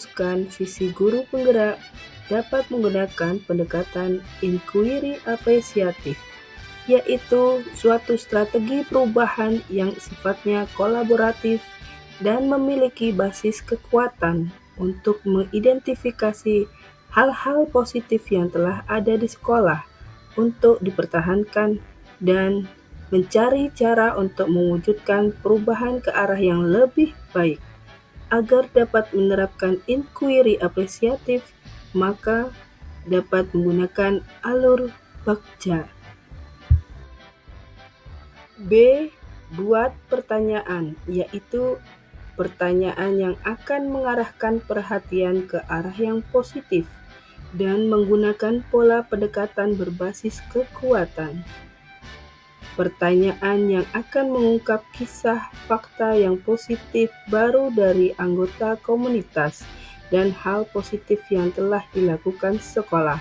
merumuskan visi guru penggerak dapat menggunakan pendekatan inquiry apresiatif, yaitu suatu strategi perubahan yang sifatnya kolaboratif dan memiliki basis kekuatan untuk mengidentifikasi hal-hal positif yang telah ada di sekolah untuk dipertahankan dan mencari cara untuk mewujudkan perubahan ke arah yang lebih baik. Agar dapat menerapkan inquiry apresiatif, maka dapat menggunakan alur Bagja. B. Buat pertanyaan, yaitu pertanyaan yang akan mengarahkan perhatian ke arah yang positif dan menggunakan pola pendekatan berbasis kekuatan. Pertanyaan yang akan mengungkap kisah fakta yang positif baru dari anggota komunitas dan hal positif yang telah dilakukan sekolah.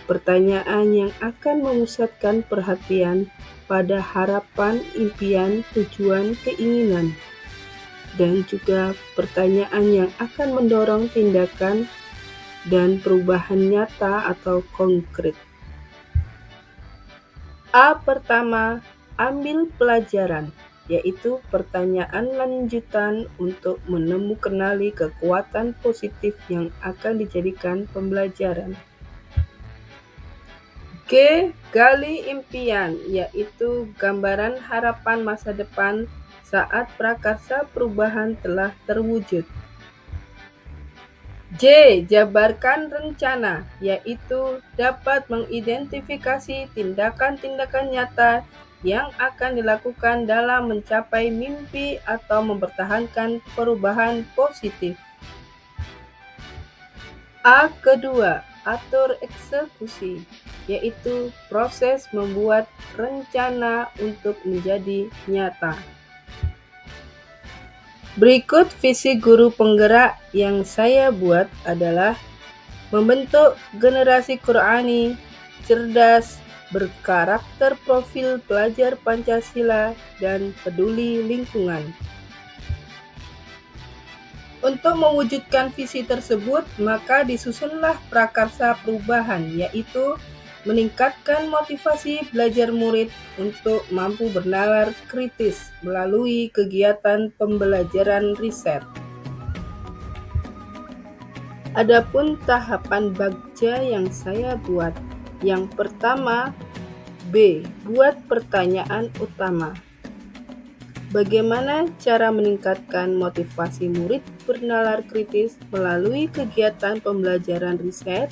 Pertanyaan yang akan memusatkan perhatian pada harapan, impian, tujuan, keinginan. Dan juga pertanyaan yang akan mendorong tindakan dan perubahan nyata atau konkret. A. Pertama, ambil pelajaran, yaitu pertanyaan lanjutan untuk menemukanali kekuatan positif yang akan dijadikan pembelajaran. G. Gali impian, yaitu gambaran harapan masa depan saat prakarsa perubahan telah terwujud. J. Jabarkan rencana, yaitu dapat mengidentifikasi tindakan-tindakan nyata yang akan dilakukan dalam mencapai mimpi atau mempertahankan perubahan positif. A. Kedua, atur eksekusi, yaitu proses membuat rencana untuk menjadi nyata. Berikut visi guru penggerak yang saya buat adalah membentuk generasi Qur'ani, cerdas, berkarakter profil pelajar Pancasila, dan peduli lingkungan. Untuk mewujudkan visi tersebut, maka disusunlah prakarsa perubahan, yaitu meningkatkan motivasi belajar murid untuk mampu bernalar kritis melalui kegiatan pembelajaran riset. Adapun tahapan Bagja yang saya buat, yang pertama, B. Buat pertanyaan utama. Bagaimana cara meningkatkan motivasi murid bernalar kritis melalui kegiatan pembelajaran riset?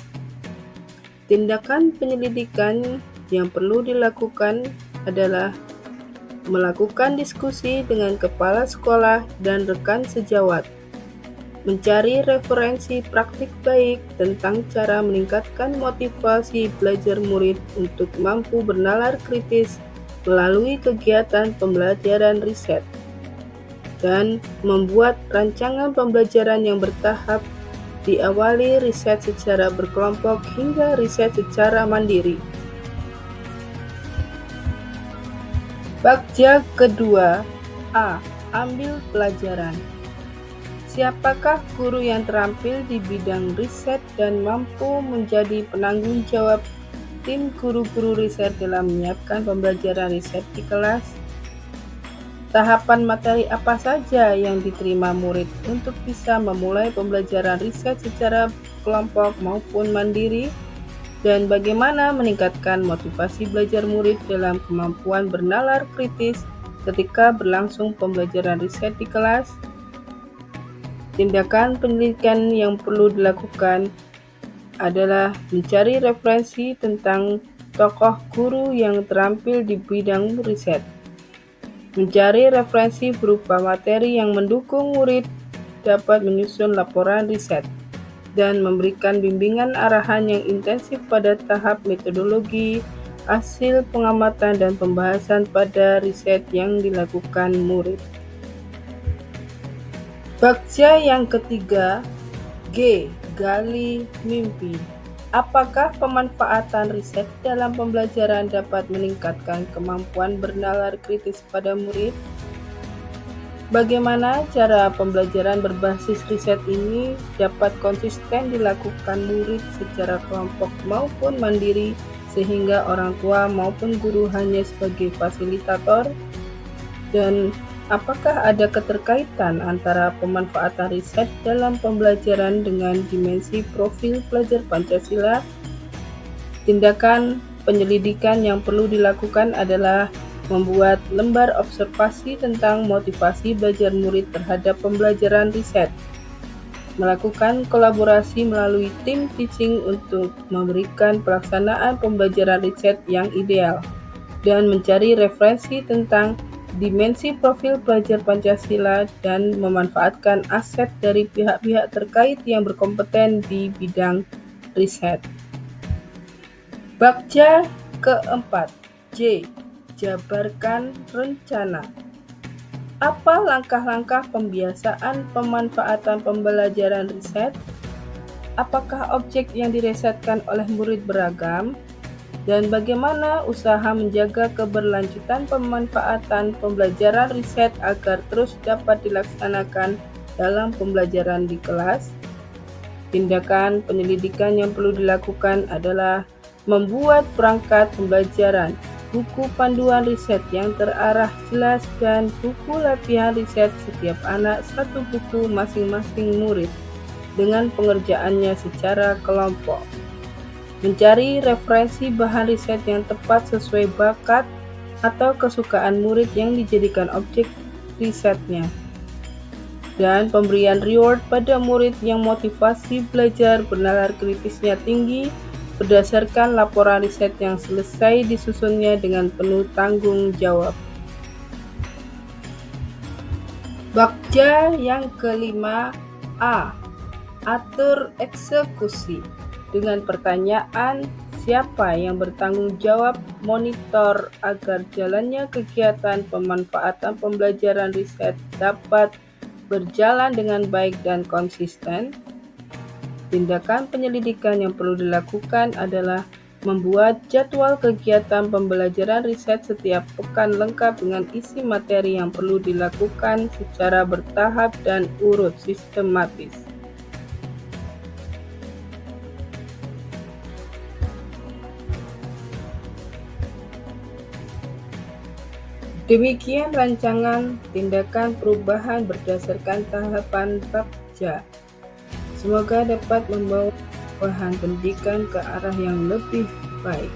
Tindakan penyelidikan yang perlu dilakukan adalah melakukan diskusi dengan kepala sekolah dan rekan sejawat, mencari referensi praktik baik tentang cara meningkatkan motivasi belajar murid untuk mampu bernalar kritis melalui kegiatan pembelajaran riset, dan membuat rancangan pembelajaran yang bertahap, diawali riset secara berkelompok hingga riset secara mandiri. Bagja kedua, A. Ambil pelajaran. Siapakah guru yang terampil di bidang riset dan mampu menjadi penanggung jawab tim guru-guru riset dalam menyiapkan pembelajaran riset di kelas? Tahapan materi apa saja yang diterima murid untuk bisa memulai pembelajaran riset secara kelompok maupun mandiri? Dan bagaimana meningkatkan motivasi belajar murid dalam kemampuan bernalar kritis ketika berlangsung pembelajaran riset di kelas? Tindakan penyelidikan yang perlu dilakukan adalah mencari referensi tentang tokoh guru yang terampil di bidang riset, mencari referensi berupa materi yang mendukung murid dapat menyusun laporan riset, dan memberikan bimbingan arahan yang intensif pada tahap metodologi, hasil pengamatan dan pembahasan pada riset yang dilakukan murid. Bagja yang ketiga, G. Gali mimpi. Apakah pemanfaatan riset dalam pembelajaran dapat meningkatkan kemampuan bernalar kritis pada murid? Bagaimana cara pembelajaran berbasis riset ini dapat konsisten dilakukan murid secara kelompok maupun mandiri, sehingga orang tua maupun guru hanya sebagai fasilitator? Dan apakah ada keterkaitan antara pemanfaatan riset dalam pembelajaran dengan dimensi profil pelajar Pancasila? Tindakan penyelidikan yang perlu dilakukan adalah membuat lembar observasi tentang motivasi belajar murid terhadap pembelajaran riset, melakukan kolaborasi melalui tim teaching untuk memberikan pelaksanaan pembelajaran riset yang ideal, dan mencari referensi tentang dimensi profil pelajar Pancasila dan memanfaatkan aset dari pihak-pihak terkait yang berkompeten di bidang riset. Bagja keempat, J. Jabarkan rencana. Apa langkah-langkah pembiasaan pemanfaatan pembelajaran riset? Apakah objek yang diresetkan oleh murid beragam? Dan bagaimana usaha menjaga keberlanjutan pemanfaatan pembelajaran riset agar terus dapat dilaksanakan dalam pembelajaran di kelas? Tindakan penyelidikan yang perlu dilakukan adalah membuat perangkat pembelajaran, buku panduan riset yang terarah jelas, dan buku latihan riset setiap anak satu buku masing-masing murid dengan pengerjaannya secara kelompok. Mencari referensi bahan riset yang tepat sesuai bakat atau kesukaan murid yang dijadikan objek risetnya. Dan pemberian reward pada murid yang motivasi belajar bernalar kritisnya tinggi berdasarkan laporan riset yang selesai disusunnya dengan penuh tanggung jawab. Bagja yang kelima, A. Atur eksekusi dengan pertanyaan siapa yang bertanggung jawab monitor agar jalannya kegiatan pemanfaatan pembelajaran riset dapat berjalan dengan baik dan konsisten. Tindakan penyelidikan yang perlu dilakukan adalah membuat jadwal kegiatan pembelajaran riset setiap pekan lengkap dengan isi materi yang perlu dilakukan secara bertahap dan urut sistematis. Demikian rancangan tindakan perubahan berdasarkan tahapan Bagja. Semoga dapat membawa perubahan pendidikan ke arah yang lebih baik.